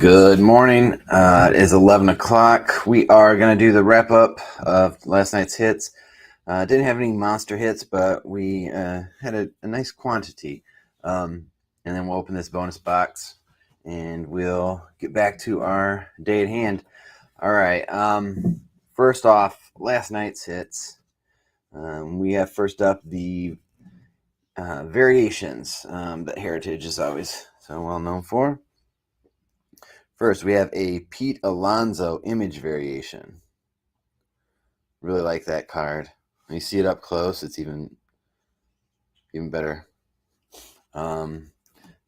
Good morning. It is 11 o'clock. We are going to do the wrap up of last night's hits. Didn't have any monster hits, but we had a nice quantity. And then we'll open this bonus box and we'll get back to our day at hand. All right. First off, last night's hits. We have first up the variations that Heritage is always so well known for. First, we have a Pete Alonso image variation. Really like that card. When you see it up close, it's even better. Then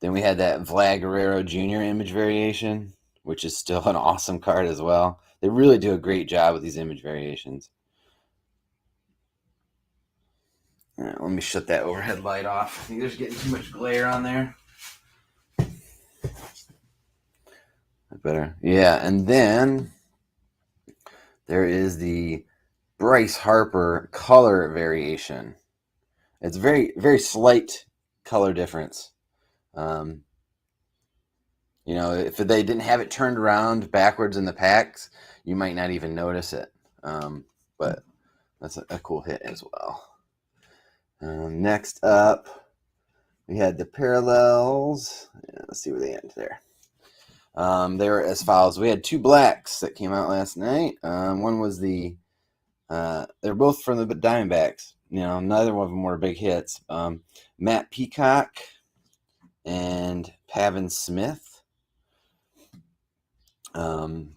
we had that Vlad Guerrero Jr. image variation, which is still an awesome card as well. They really do a great job with these image variations. Let me shut that overhead light off. I think there's getting too much glare on there. Better. Yeah, and then there is the Bryce Harper color variation. It's very, very slight color difference. If they didn't have it turned around backwards in the packs, you might not even notice it. But that's a cool hit as well. Next up, we had the parallels. Let's see where they end there. They were as follows. We had two blacks that came out last night. One was they're both from the Diamondbacks. Neither one of them were big hits. Matt Peacock and Pavin Smith. Then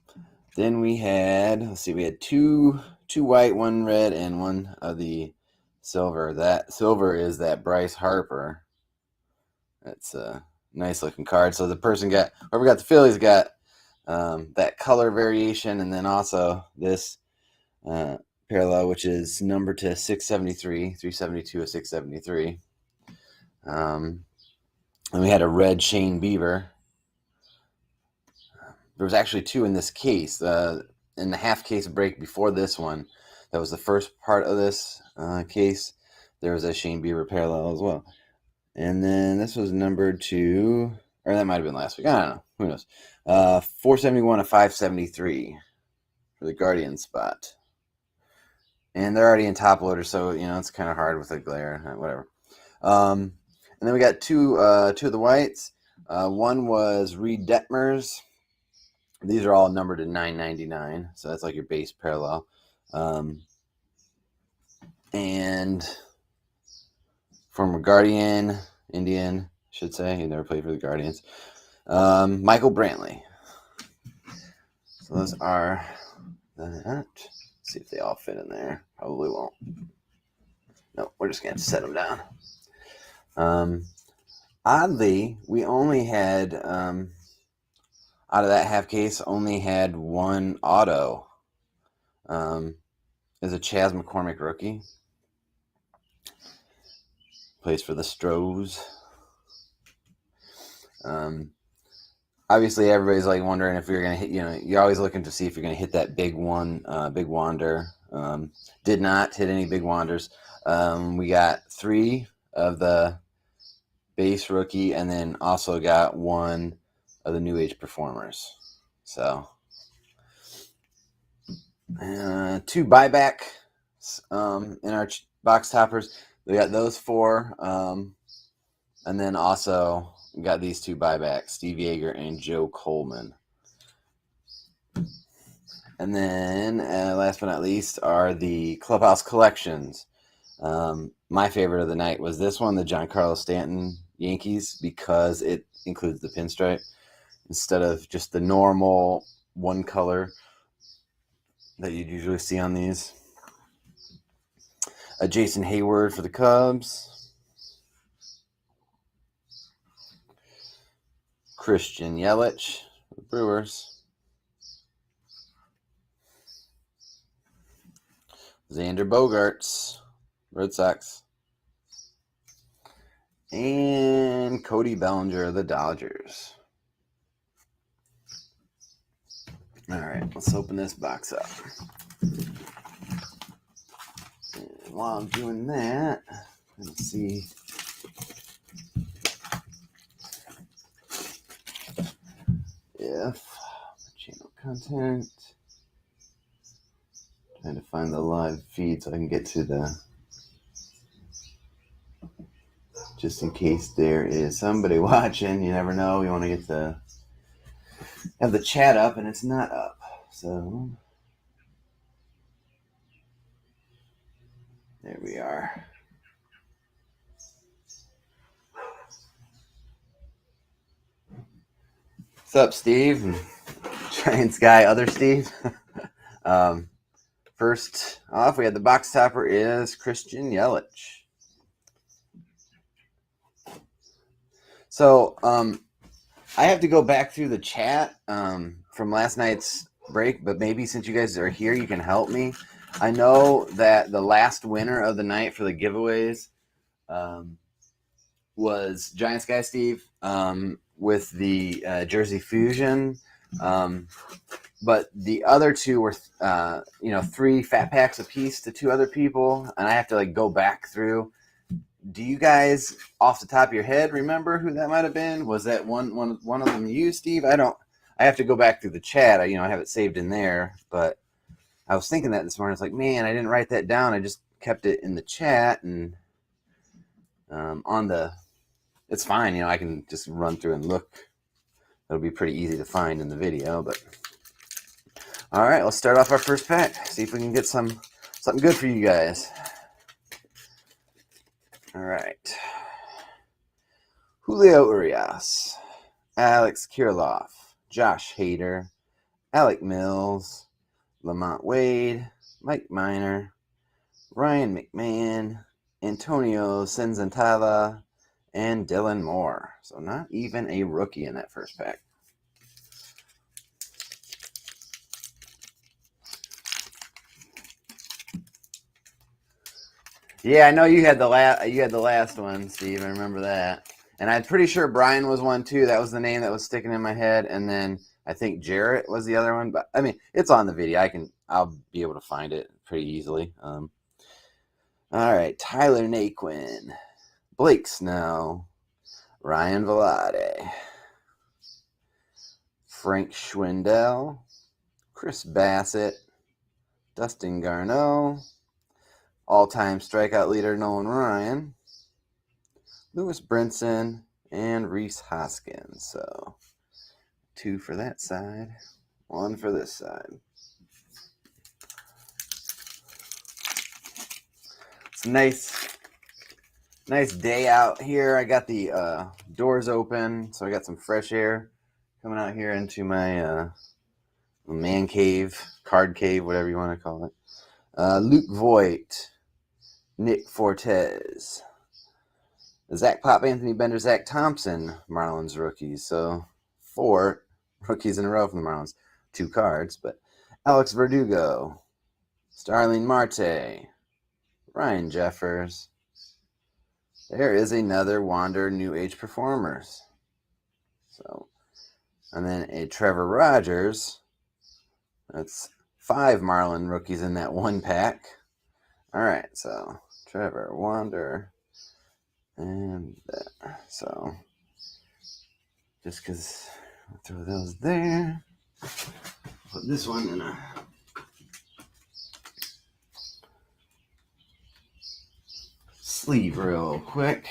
we had, we had two white, one red, and one of the silver. That silver is that Bryce Harper. That's a nice looking card. So the person whoever got the Phillies got that color variation, and then also this parallel, which is numbered to 673, 372 of 673. And we had a red Shane Bieber. There was actually two in this case. In the half case break before this one, that was the first part of this case. There was a Shane Bieber parallel as well. And then this was numbered to, or that might have been last week. I don't know. Who knows? 471 of 573 for the Guardian spot. And they're already in top loader, so it's kind of hard with the glare, whatever. And then we got two of the whites. One was Reed Detmers. These are all numbered to 999, so that's like your base parallel. And former Guardian, Indian, should say. He never played for the Guardians. Michael Brantley. So those are that. Let's see if they all fit in there. Probably won't. No, we're just going to set them down. Oddly, we only had, out of that half case, only had one auto. Is a Chas McCormick rookie. Plays for the Stros. Obviously, everybody's wondering if you're going to hit, you're always looking to see if you're going to hit that big one, big wander. Did not hit any big wanders. We got three of the base rookie, and then also got one of the new age performers. So, two buybacks in our box toppers. We got those four, and then also we got these two buybacks, Steve Yeager and Joe Coleman. And then, last but not least, are the Clubhouse collections. My favorite of the night was this one, the Giancarlo Stanton Yankees, because it includes the pinstripe instead of just the normal one color that you'd usually see on these. Jason Hayward for the Cubs. Christian Yelich for the Brewers. Xander Bogaerts, Red Sox. And Cody Bellinger, the Dodgers. All right, let's open this box up. And while I'm doing that, let's see. If content. Trying to find the live feed so I can get to the, just in case there is somebody watching. You never know. You want to get the, have the chat up and it's not up. So there we are. What's up, Steve? Giants guy, other Steve. First off, we had the box topper is Christian Yelich. So I have to go back through the chat from last night's break, but maybe since you guys are here, you can help me. I know that the last winner of the night for the giveaways was Giants guy Steve with the Jersey Fusion. But the other two were, 3 fat packs apiece to 2 other people, and I have to go back through. Do you guys, off the top of your head, remember who that might have been? Was that one of them you, Steve? I have to go back through the chat. I have it saved in there, but I was thinking that this morning. It's like, man, I didn't write that down. I just kept it in the chat and it's fine. I can just run through and look. It'll be pretty easy to find in the video, but all right, let's start off our first pack. See if we can get something good for you guys. All right. Julio Urias, Alex Kirilloff, Josh Hader, Alec Mills, Lamont Wade, Mike Minor, Ryan McMahon, Antonio Senzatela, and Dylan Moore. So not even a rookie in that first pack. Yeah, I know you had the last one, Steve. I remember that. And I'm pretty sure Brian was one too. That was the name that was sticking in my head. And then I think Jarrett was the other one. But I mean, it's on the video. I'll be able to find it pretty easily. All right, Tyler Naquin, Blake Snell, Ryan Velade, Frank Schwindel, Chris Bassett, Dustin Garneau, all-time strikeout leader Nolan Ryan, Lewis Brinson, and Rhys Hoskins. So 2 for that side, 1 for this side. It's a nice day out here. I got the doors open, so I got some fresh air coming out here into my man cave, card cave, whatever you want to call it. Luke Voigt, Nick Fortes, Zach Pop, Anthony Bender, Zach Thompson, Marlins rookies. So 4 rookies in a row from the Marlins. 2 cards, but Alex Verdugo, Starling Marte, Ryan Jeffers. There is another Wander New Age Performers. So, and then a Trevor Rogers. That's 5 Marlin rookies in that 1 pack. All right, so Trevor, Wander, and there. So just because I'll throw those there, put this one in a sleeve real quick.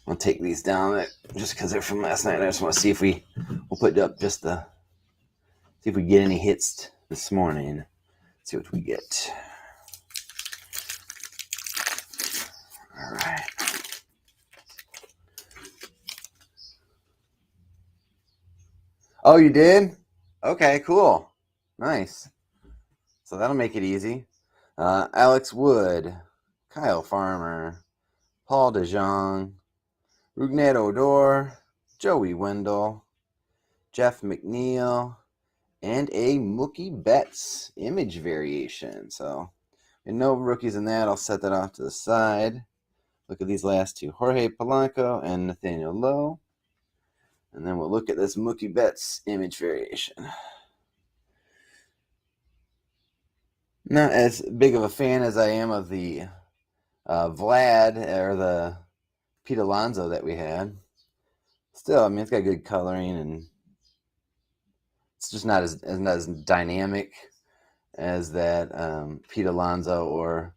I'll take these down just because they're from last night. I just want to see if we'll put up just see if we get any hits this morning. See what we get. All right. Oh, you did? Okay, cool. Nice. So that'll make it easy. Alex Wood, Kyle Farmer, Paul DeJong, Rougned Odor, Joey Wendell, Jeff McNeil, and a Mookie Betts image variation. So, with no rookies in that, I'll set that off to the side. Look at these last 2, Jorge Polanco and Nathaniel Lowe. And then we'll look at this Mookie Betts image variation. Not as big of a fan as I am of the Vlad or the Pete Alonso that we had. Still, I mean, it's got good coloring, and it's just not as dynamic as that Pete Alonso or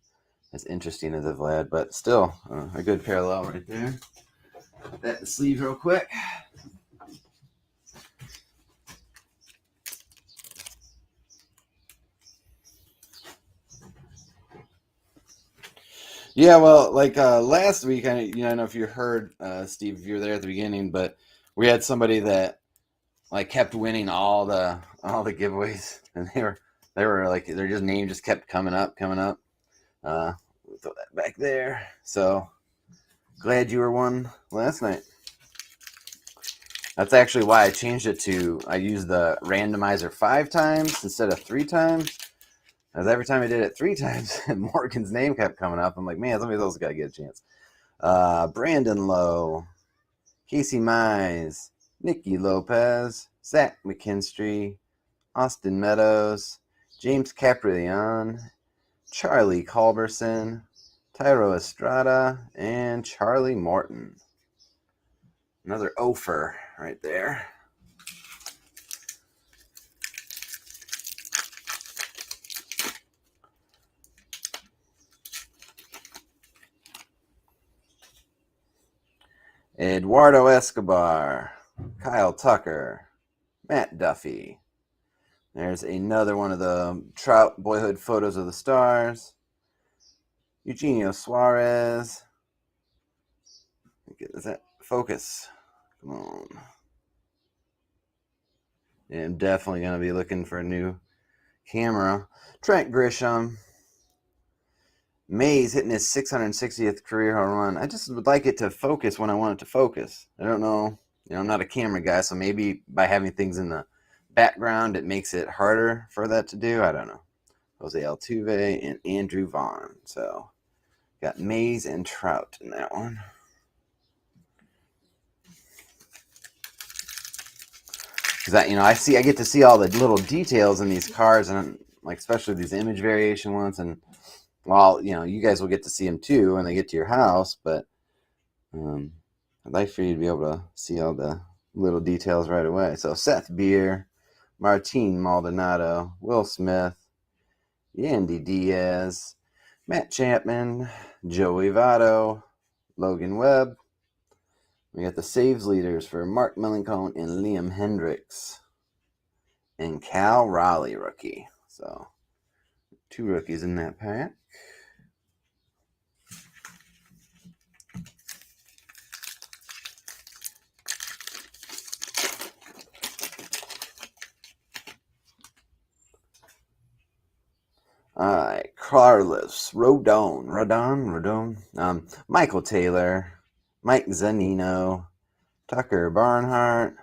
as interesting as a Vlad, but still a good parallel right there. Put that in the sleeve real quick. Yeah, well, like last week, I don't know if you heard, Steve, if you were there at the beginning, but we had somebody that like kept winning all the giveaways, and they were like their just name just kept coming up, coming up. Throw that back there. So glad you were one last night. That's actually why I changed it to I used the randomizer 5 times instead of 3 times. As every time I did it 3 times, Morgan's name kept coming up. I'm like, man, somebody else got to get a chance. Brandon Lowe, Casey Mize, Nikki Lopez, Zach McKinstry, Austin Meadows, James Caprileon, Charlie Culberson, Tyro Estrada, and Charlie Morton. Another Ofer right there. Eduardo Escobar, Kyle Tucker, Matt Duffy. There's another one of the Trout Boyhood Photos of the Stars. Eugenio Suarez. Is that focus? Come on. Yeah, I'm definitely going to be looking for a new camera. Trent Grisham. Mays hitting his 660th career home run. I just would like it to focus when I want it to focus. I don't know. I'm not a camera guy, so maybe by having things in the background, it makes it harder for that to do. I don't know. Jose Altuve and Andrew Vaughn. So got Mays and Trout in that one. Because I get to see all the little details in these cards, and like especially these image variation ones. And well, you guys will get to see them too when they get to your house. But I'd like for you to be able to see all the little details right away. So Seth Beer, Martin Maldonado, Will Smith, Yandy Diaz, Matt Chapman, Joey Votto, Logan Webb. We got the saves leaders for Mark Melancone and Liam Hendricks. And Cal Raleigh rookie. So 2 rookies in that pack. All right, Carlos Rodon, Michael Taylor, Mike Zanino, Tucker Barnhart,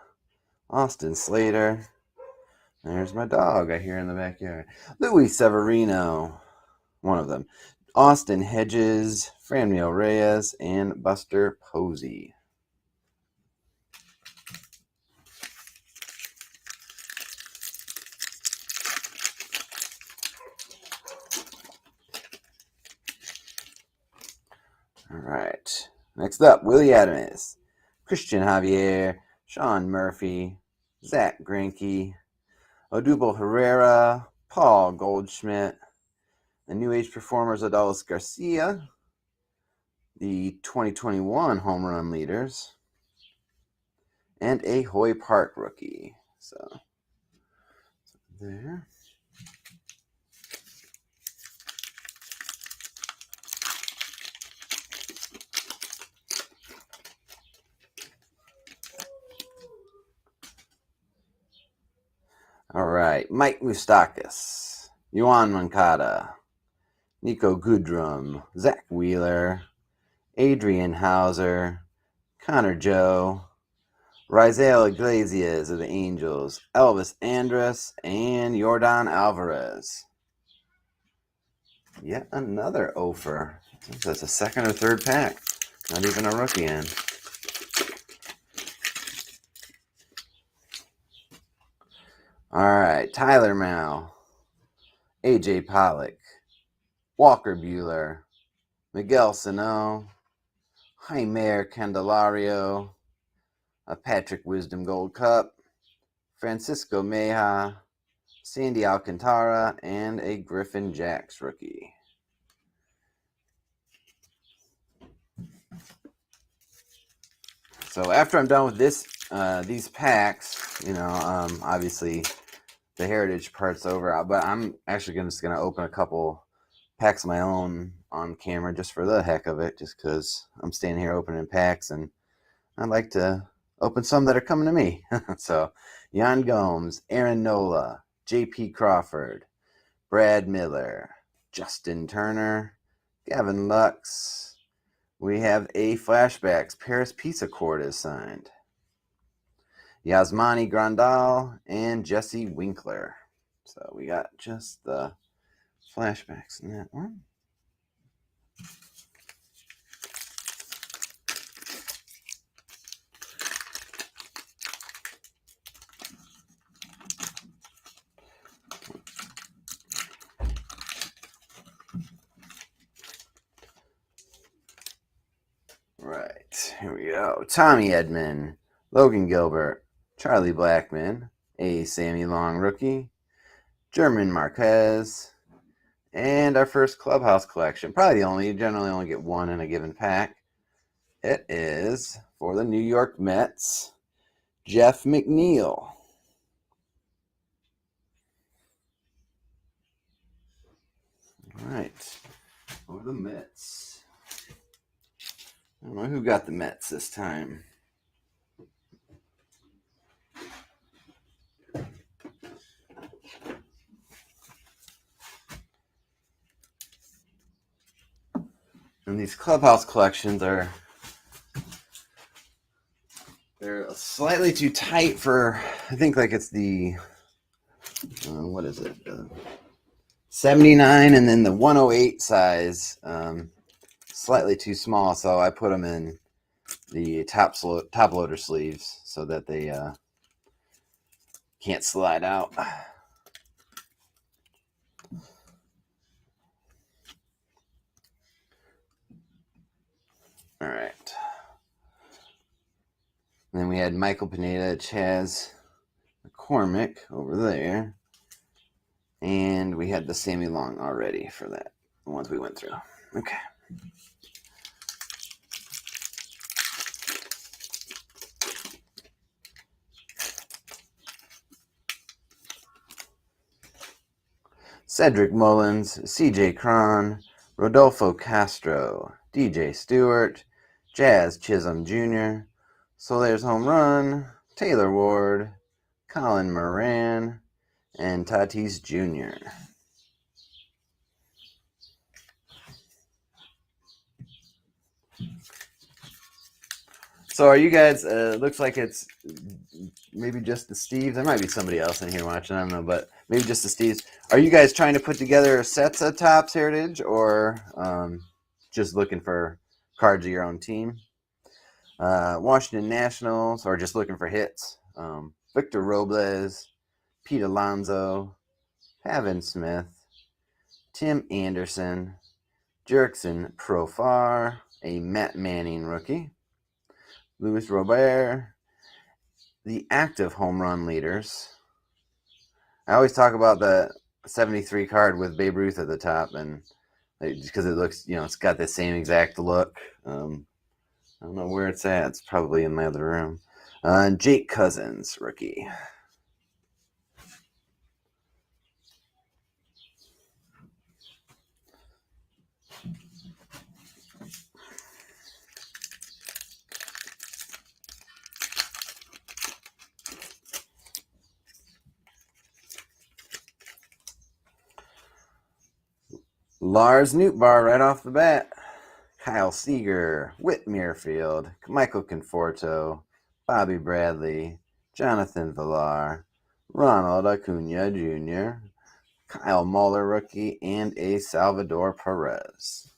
Austin Slater. There's my dog I hear in the backyard. Luis Severino, one of them. Austin Hedges, Franmil Reyes, and Buster Posey. All right. Next up, Willie Adams, Christian Javier, Sean Murphy, Zach Greinke, Odubel Herrera, Paul Goldschmidt, the New Age Performers Adolis Garcia, the 2021 home run leaders, and a Hoy Park rookie. So there. All right, Mike Moustakas, Yoan Moncada, Nico Goodrum, Zach Wheeler, Adrian Hauser, Connor Joe, Raisel Iglesias of the Angels, Elvis Andrus, and Yordan Alvarez. Yet another Ofer. That's a second or third pack. Not even a rookie in. All right, Tyler Mao, AJ Pollock, Walker Buehler, Miguel Sano, Jaime Candelario, a Patrick Wisdom Gold Cup, Francisco Meja, Sandy Alcantara, and a Griffin Jax rookie. So after I'm done with these packs, obviously the Heritage part's over, but I'm actually just going to open a couple packs of my own on camera just for the heck of it, just because I'm standing here opening packs and I'd like to open some that are coming to me. So Yan Gomes, Aaron Nola, J.P. Crawford, Brad Miller, Justin Turner, Gavin Lux. We have a Flashbacks. Paris Peace Accord is signed. Yasmani Grandal and Jesse Winkler. So we got just the Flashbacks in that one. Right, here we go. Tommy Edman, Logan Gilbert, Charlie Blackmon, a Sammy Long rookie, German Marquez, and our first Clubhouse collection. Probably the only, you generally only get one in a given pack. It is for the New York Mets, Jeff McNeil. All right, for the Mets. I don't know who got the Mets this time. And these Clubhouse collections they're slightly too tight for, I think like it's the, what is it? 79 and then the 108 size, slightly too small. So I put them in the top loader sleeves so that they can't slide out. All right. And then we had Michael Pineda, Chaz McCormick over there. And we had the Sammy Long already for that, the ones we went through. Okay. Cedric Mullins, CJ Cron, Rodolfo Castro, DJ Stewart, Jazz Chisholm Jr., Soler's Home Run, Taylor Ward, Colin Moran, and Tatis Jr. So are you guys, looks like it's maybe just the Steves. There might be somebody else in here watching, I don't know, but maybe just the Steves. Are you guys trying to put together sets of Topps Heritage or just looking for cards of your own team? Washington Nationals, or just looking for hits. Victor Robles, Pete Alonso, Pavin Smith, Tim Anderson, Jurickson Profar, a Matt Manning rookie, Luis Robert, the active home run leaders. I always talk about the 73 card with Babe Ruth at the top, and because it looks, it's got the same exact look. I don't know where it's at. It's probably in my other room. Jake Cousins, rookie. Lars Nootbaar right off the bat. Kyle Seager, Whit Merrifield, Michael Conforto, Bobby Bradley, Jonathan Villar, Ronald Acuna Jr., Kyle Muller rookie, and a Salvador Perez.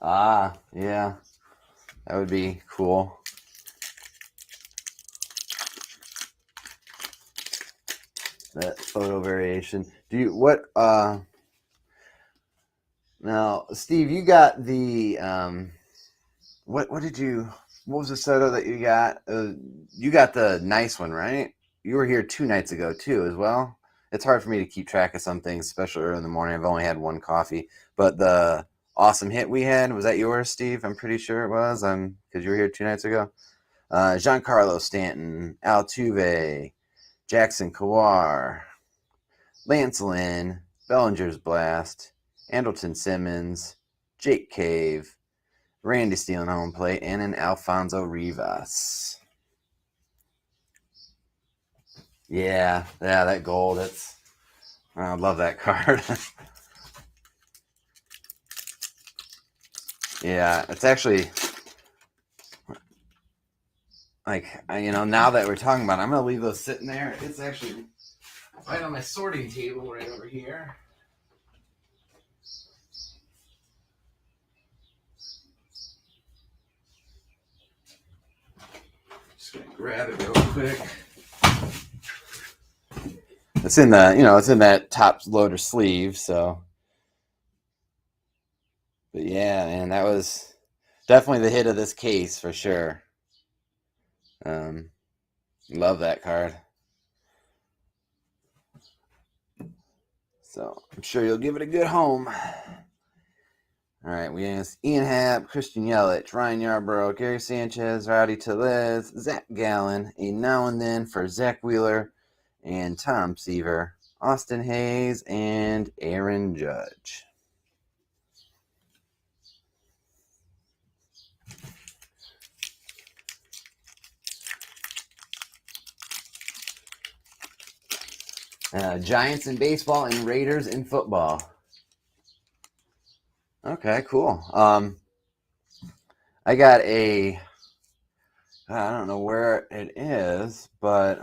Ah, yeah. That would be cool. that photo variation. Now, Steve, you got the what was the soda that you got? You got the nice one, right? You were here 2 nights ago too, as well. It's hard for me to keep track of some things, especially early in the morning. I've only had one coffee, but the awesome hit we had, was that yours, Steve? I'm pretty sure it was. Because you were here 2 nights ago. Giancarlo Stanton, Altuve, Jackson Kawar, Lance Lynn, Bellinger's Blast, Andrelton Simmons, Jake Cave, Randy stealing home plate, and an Alfonso Rivas. Yeah, that gold. I love that card. Yeah, it's actually like now that we're talking about it, I'm gonna leave those sitting there. It's actually right on my sorting table right over here. Just gonna grab it real quick. It's in that top loader sleeve, so. But yeah, man, that was definitely the hit of this case for sure. Love that card. So I'm sure you'll give it a good home. All right, we have Ian Happ, Christian Yelich, Ryan Yarbrough, Gary Sanchez, Rowdy Tellez, Zach Gallen, a now and then for Zach Wheeler, and Tom Seaver, Austin Hayes, and Aaron Judge. Giants in baseball and Raiders in football. Okay, cool. I got I don't know where it is, but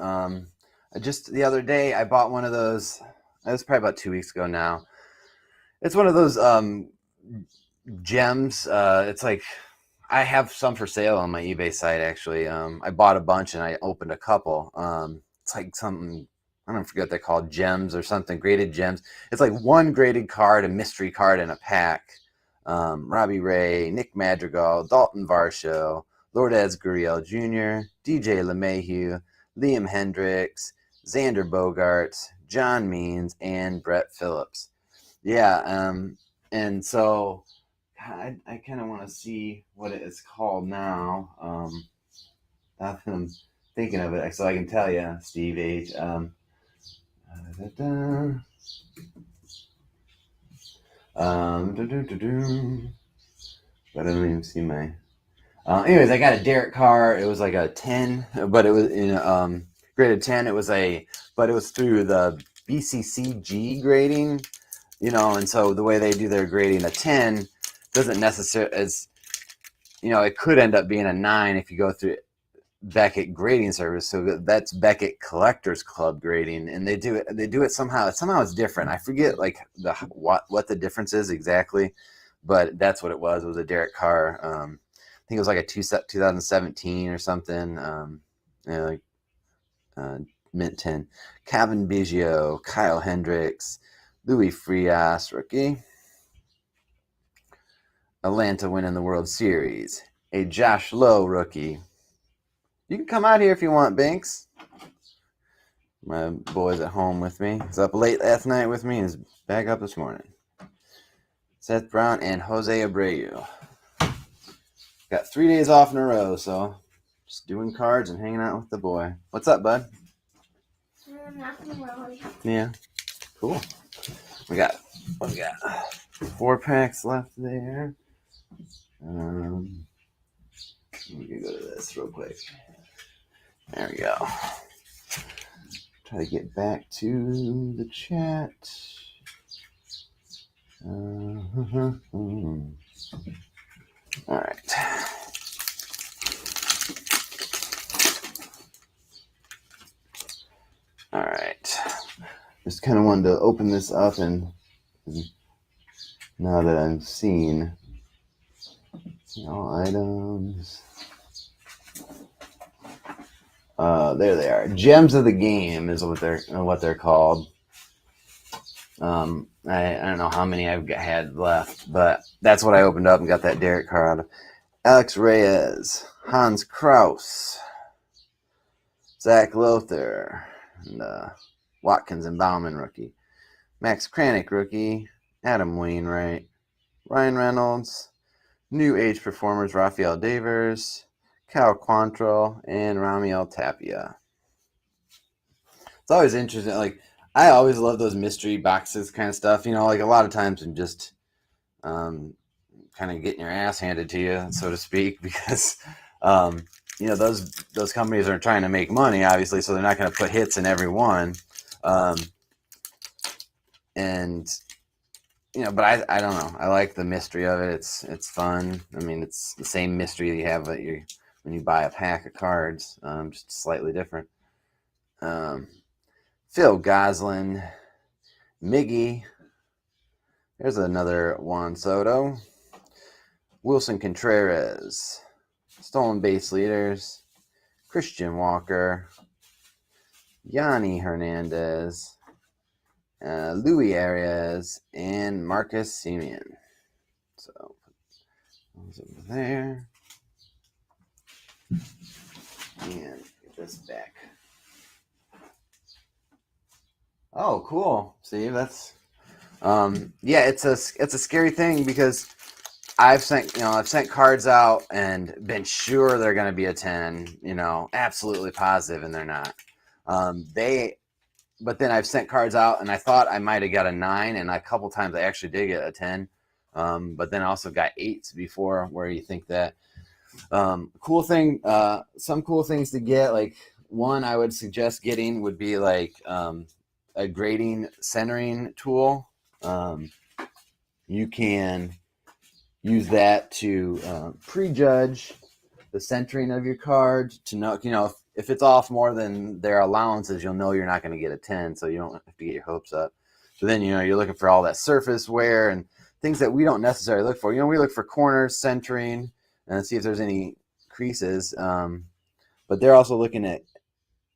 just the other day I bought one of those. It was probably about 2 weeks ago now. It's one of those gems. It's like I have some for sale on my eBay site, actually. I bought a bunch and I opened a couple. It's like something, I don't forget what they're called, gems or something, graded gems. It's like one graded card, a mystery card in a pack. Robbie Ray, Nick Madrigal, Dalton Varsho, Lourdes Gurriel Jr., DJ LeMahieu, Liam Hendricks, Xander Bogaerts, John Means, and Brett Phillips. Yeah, and so I kind of want to see what it is called now. Now that I'm thinking of it, so I can tell you, Steve H. But I don't even see my. Anyways, I got a Derek Carr. It was like a 10, but it was in graded 10. But it was through the BCCG grading, and so the way they do their grading, a 10 doesn't necessarily it could end up being a 9 if you go through Beckett Grading Service. So that's Beckett Collectors Club grading, and they do it somehow. Somehow it's different. I forget like what the difference is exactly, but that's what it was. It was a Derek Carr. I think it was like a 2017 or something. Mint 10. Kevin Biggio, Kyle Hendricks, Louis Frias, rookie. Atlanta winning the World Series. A Josh Lowe rookie. You can come out here if you want, Binks. My boy's at home with me. He's up late last night with me and is back up this morning. Seth Brown and Jose Abreu. Got 3 days off in a row, so just doing cards and hanging out with the boy. What's up, bud? Nothing really. Yeah. Cool. We got 4 packs left there. We can go to this real quick. There we go. Try to get back to the chat. All right. All right. Just kind of wanted to open this up, and now that I've seen all items. There they are. Gems of the Game is what they're called. I don't know how many I've had left, but that's what I opened up and got that Derek card. Alex Reyes, Hans Kraus, Zach Lothar, and Watkins and Bauman rookie. Max Kranick rookie. Adam Wainwright. Ryan Reynolds. New age performers Rafael Devers, Cal Quantrill, and Ramiel Tapia. It's always interesting. Like, I always love those mystery boxes kind of stuff. You know, like a lot of times I'm just kind of getting your ass handed to you, so to speak, because you know, those companies are trying to make money, obviously, so they're not going to put hits in every one. And you know, but I don't know. I like the mystery of it. It's fun. I mean, it's the same mystery you have when you buy a pack of cards, just slightly different. Phil Goslin, Miggy. There's another Juan Soto. Wilson Contreras, stolen base leaders, Christian Walker, Yanni Hernandez, Louis Arias, and Marcus Semien. So, those over there. And get this back. Oh, cool. See, that's yeah, it's a scary thing because I've sent cards out and been sure they're going to be a 10, you know, absolutely positive, and they're not. But then I've sent cards out and I thought I might have got a 9, and a couple times I actually did get a 10. But then I also got 8s before, where you think that. Cool thing, some cool things to get, like one I would suggest getting would be like a grading centering tool. You can use that to prejudge the centering of your cards to know, you know, if it's off more than their allowances, you'll know you're not going to get a 10, so you don't have to get your hopes up. So then, you know, you're looking for all that surface wear and things that we don't necessarily look for. You know, we look for corners, centering, and see if there's any creases. But they're also looking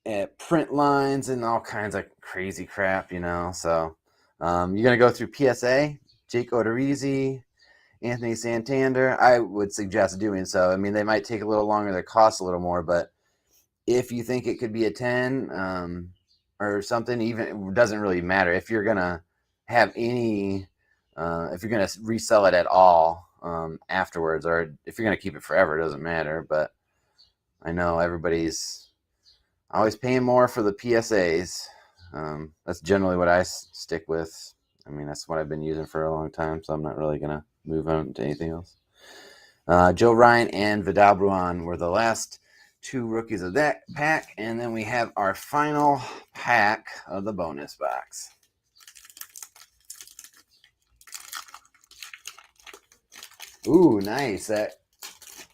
at print lines and all kinds of crazy crap, you know. So you're going to go through PSA, Jake Odorizzi, Anthony Santander. I would suggest doing so. I mean, they might take a little longer, they cost a little more, but if you think it could be a 10 or something, even it doesn't really matter. If you're going to have any, if you're going to resell it at all afterwards, or if you're going to keep it forever, it doesn't matter. But I know everybody's always paying more for the PSAs. That's generally what I stick with. I mean, that's what I've been using for a long time, so I'm not really going to move on to anything else. Joe Ryan and Vidal Bruin were the last 2 rookies of that pack, and then we have our final pack of the bonus box. Ooh, nice. That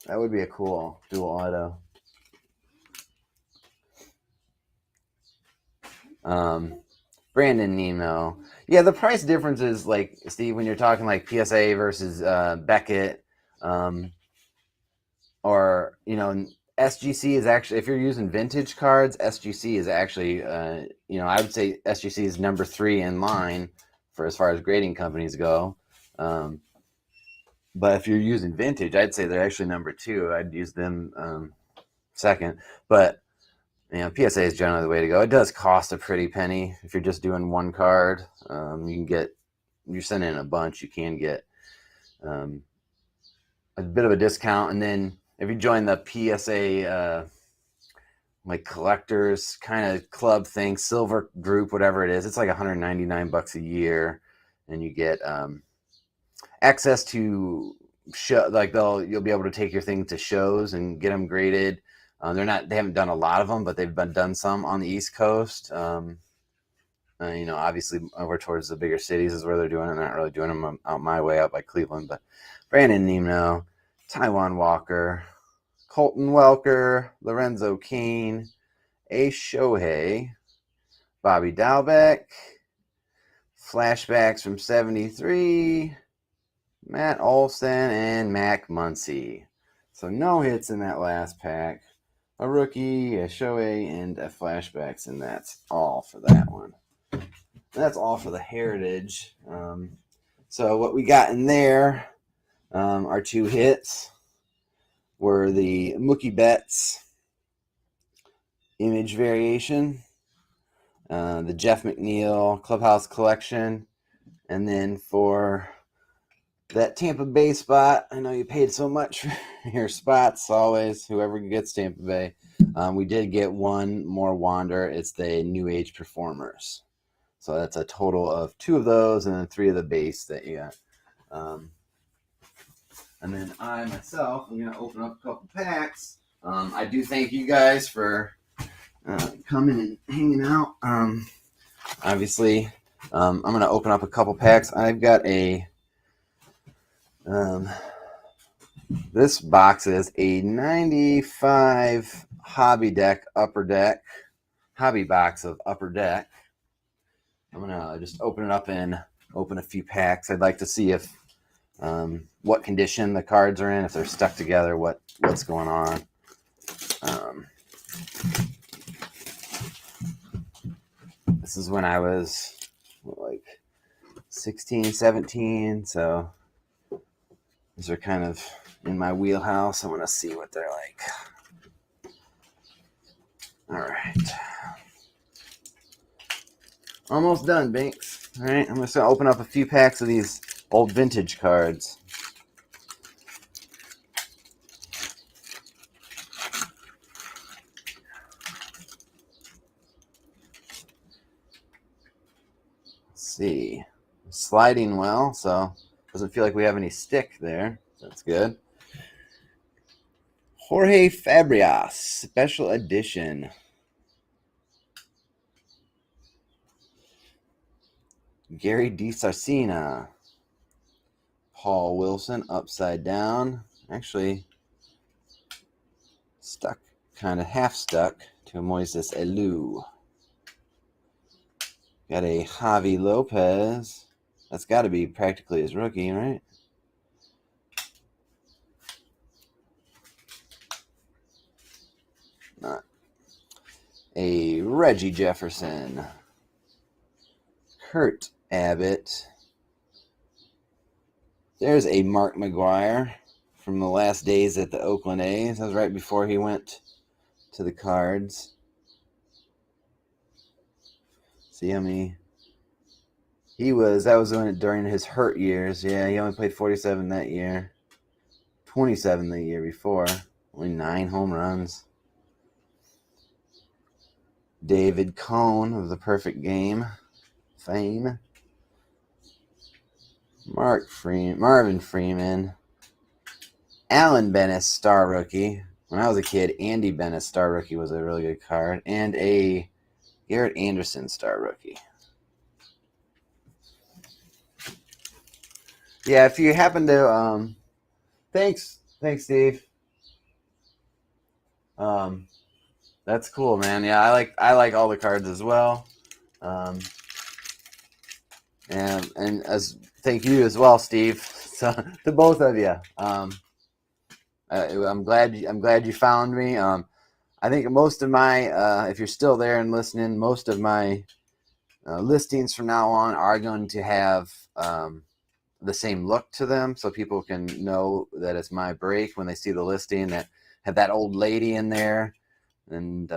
would be a cool dual auto. Brandon Nimmo. Yeah, the price difference is, like, Steve, when you're talking like PSA versus Beckett, or, you know, SGC is actually, if you're using vintage cards, SGC is actually, you know, I would say SGC is number 3 in line for as far as grading companies go. But if you're using vintage, I'd say they're actually number 2. I'd use them second. But, you know, PSA is generally the way to go. It does cost a pretty penny if you're just doing one card. You can get, you're sending in a bunch, you can get a bit of a discount. And then if you join the PSA like collectors kind of club thing, silver group, whatever it is, it's like $199 a year, and you get access to show, like you'll be able to take your thing to shows and get them graded. They haven't done a lot of them, but they've done some on the East Coast. You know, obviously over towards the bigger cities is where they're doing it. They're not really doing them out my way, out by Cleveland. But Brandon Nimmo, Taijuan Walker, Colton Welker, Lorenzo Cain, Ace Shohei, Bobby Dalbec, flashbacks from 73, Matt Olson, and Mac Muncy. So no hits in that last pack. a rookie, a Shohei, and a flashbacks, and that's all for that one. That's all for the Heritage. So what we got in there, our 2 hits were the Mookie Betts image variation, the Jeff McNeil Clubhouse Collection, and then for that Tampa Bay spot, I know you paid so much for your spots always, whoever gets Tampa Bay. We did get one more Wander. It's the New Age Performers. So that's a total of 2 of those and then 3 of the base that you got. And then I myself am going to open up a couple packs. I do thank you guys for coming and hanging out. Obviously, I'm going to open up a couple packs. I've got a... this box is a 95 Hobby Deck Upper Deck. Hobby box of Upper Deck. I'm going to just open it up and open a few packs. I'd like to see if what condition the cards are in, if they're stuck together, what's going on. This is when I was like 16, 17, so these are kind of in my wheelhouse. I want to see what they're like. All right. Almost done, Binks. All right, I'm just going to open up a few packs of these old vintage cards. Let's see. Sliding well, so doesn't feel like we have any stick there. That's good. Jorge Fabrias, special edition. Gary DiSarcina. Paul Wilson, upside down. Actually, stuck, kind of half stuck to Moises Alou. Got a Javi Lopez. That's got to be practically his rookie, right? Not. A Reggie Jefferson. Kurt Abbott. There's a Mark McGwire from the last days at the Oakland A's. That was right before he went to the Cards. See how many... That was during his hurt years. Yeah, he only played 47 that year. 27 the year before. Only 9 home runs. David Cone of the Perfect Game fame. Marvin Freeman. Alan Bennis, star rookie. When I was a kid, Andy Bennis, star rookie, was a really good card. And a Garrett Anderson, star rookie. Yeah, if you happen to... Thanks, Steve. That's cool, man. Yeah, I like all the cards as well. And as thank you as well, Steve. So to both of you. I'm glad you found me. I think most of my if you're still there and listening, most of my listings from now on are going to have the same look to them, so people can know that it's my break when they see the listing that have that old lady in there and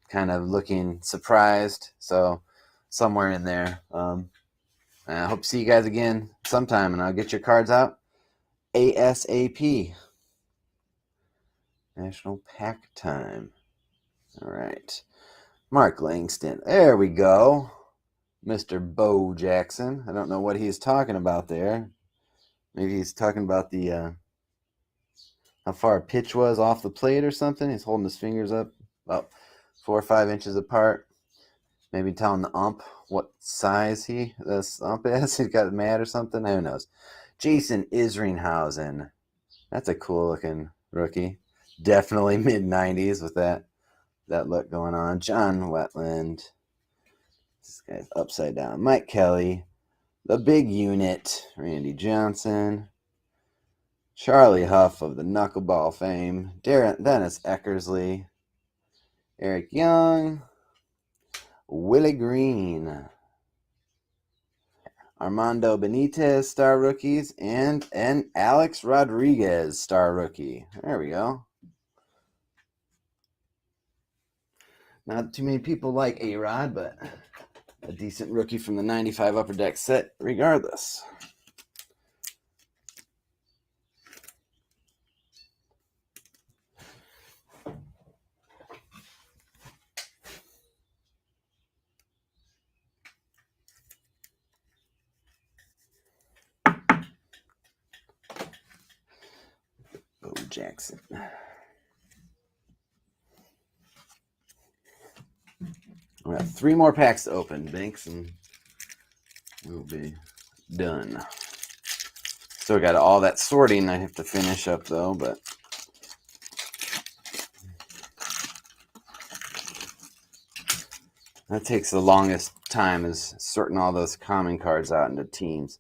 kind of looking surprised. So somewhere in there. I hope to see you guys again sometime, and I'll get your cards out ASAP. National Pack Time. All right. Mark Langston. There we go. Mr. Bo Jackson. I don't know what he's talking about there. Maybe he's talking about the how far a pitch was off the plate or something. He's holding his fingers up about 4 or 5 inches apart. Maybe telling the ump what size this ump is. He got mad or something. Who knows? Jason Isringhausen. That's a cool looking rookie. Definitely mid-90s with that look going on. John Wetland. This guy's upside down. Mike Kelly. The Big Unit. Randy Johnson. Charlie Huff of the Knuckleball fame, Dennis Eckersley, Eric Young, Willie Green, Armando Benitez, star rookies, and an Alex Rodriguez, star rookie. There we go. Not too many people like A-Rod, but a decent rookie from the 95 Upper Deck set regardless. Bo Jackson. We have 3 more packs to open, Banks, and we'll be done. Still got all that sorting I have to finish up, though, but that takes the longest time, is sorting all those common cards out into teams.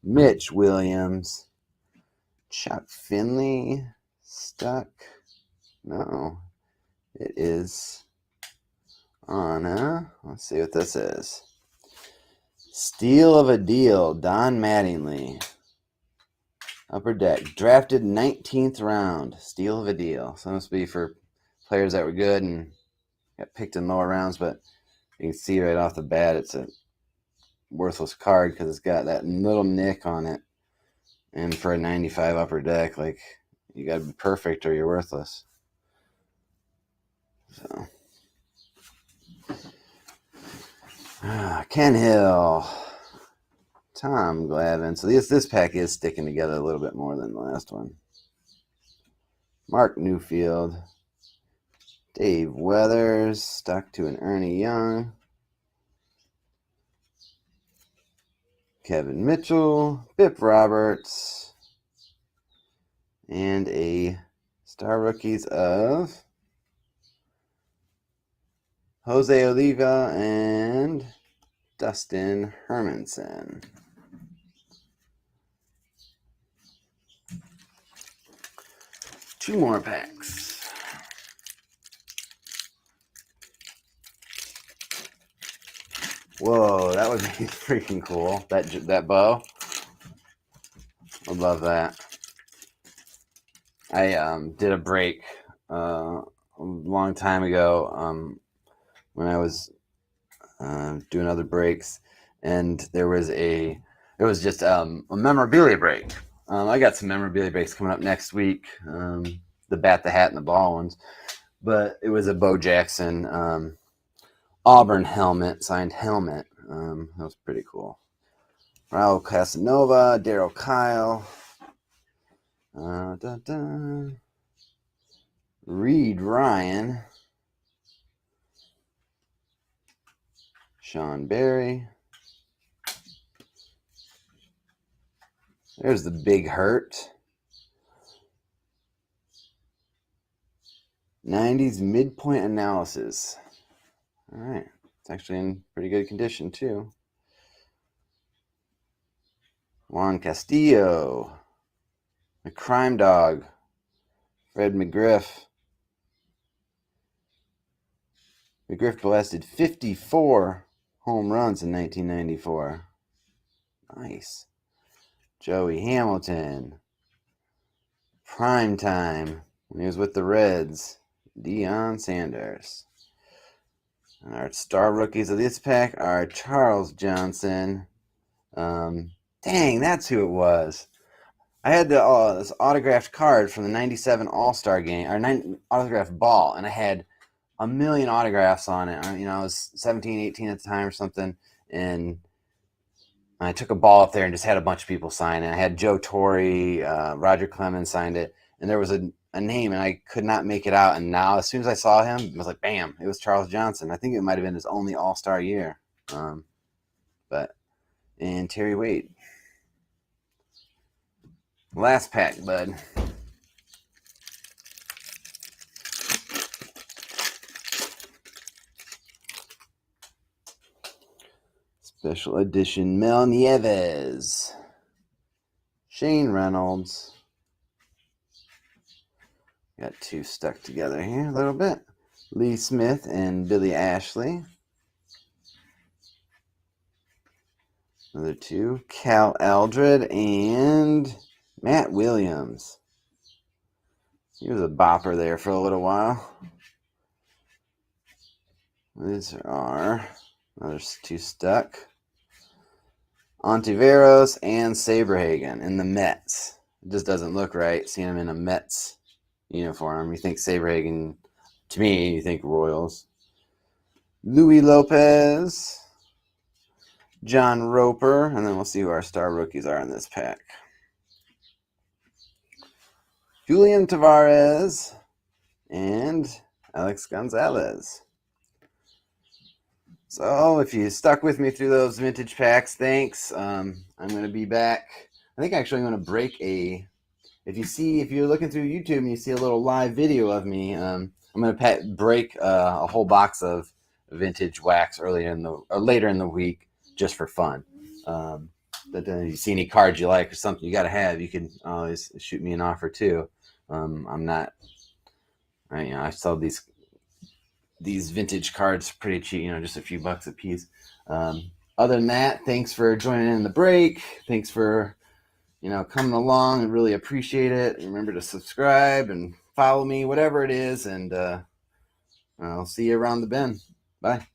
Mitch Williams, Chuck Finley, stuck. No, it is on, let's see what this is. Steal of a Deal, Don Mattingly. Upper Deck, drafted 19th round, Steal of a Deal. So it must be for players that were good and got picked in lower rounds, but you can see right off the bat it's a worthless card because it's got that little nick on it. And for a 95 Upper Deck, like, you got to be perfect or you're worthless. So, Ken Hill, Tom Glavine. So this pack is sticking together a little bit more than the last one. Mark Newfield, Dave Weathers, stuck to an Ernie Young. Kevin Mitchell, Bip Roberts, and a star rookies of Jose Oliva and Dustin Hermanson. Two more packs. Whoa, that would be freaking cool. That bow. I love that. I did a break a long time ago when I was doing other breaks, and it was just a memorabilia break. I got some memorabilia breaks coming up next week. The bat, the hat, and the ball ones. But it was a Bo Jackson Auburn helmet, signed helmet. That was pretty cool. Raul Casanova, Darryl Kyle, Reed Ryan, Sean Barry. There's the Big Hurt. 90s midpoint analysis. All right. It's actually in pretty good condition, too. Juan Castillo. The Crime Dog. Fred McGriff. McGriff blasted 54 home runs in 1994. Nice. Joey Hamilton. Prime time when he was with the Reds. Deion Sanders. And our star rookies of this pack are Charles Johnson. Dang, that's who it was. I had this autographed card from the 97 All-Star game, or autographed ball, and I had a million autographs on it. I was 17, 18 at the time or something, and I took a ball up there and just had a bunch of people sign it. I had Joe Torre, Roger Clemens signed it, and there was a name, and I could not make it out. And now, as soon as I saw him, I was like, bam, it was Charles Johnson. I think it might have been his only All-Star year. And Terry Wade. Last pack, bud. Special edition Mel Nieves. Shane Reynolds. Got two stuck together here a little bit. Lee Smith and Billy Ashley. Another two. Cal Eldred and Matt Williams. He was a bopper there for a little while. These are another two stuck. Ontiveros and Saberhagen in the Mets. It just doesn't look right seeing him in a Mets uniform. You think Saberhagen, to me, you think Royals. Louis Lopez, John Roper, and then we'll see who our star rookies are in this pack. Julian Tavares and Alex Gonzalez. So if you stuck with me through those vintage packs, thanks. I'm going to be back. I think actually I'm going to break if you're looking through YouTube and you see a little live video of me, I'm going to break a whole box of vintage wax later in the week just for fun. But then if you see any cards you like or something you got to have, you can always shoot me an offer too. I sell these vintage cards pretty cheap, just a few bucks a piece. Other than that, thanks for joining in the break. Thanks for coming along. I really appreciate it. Remember to subscribe and follow me, whatever it is, and I'll see you around the bend. Bye.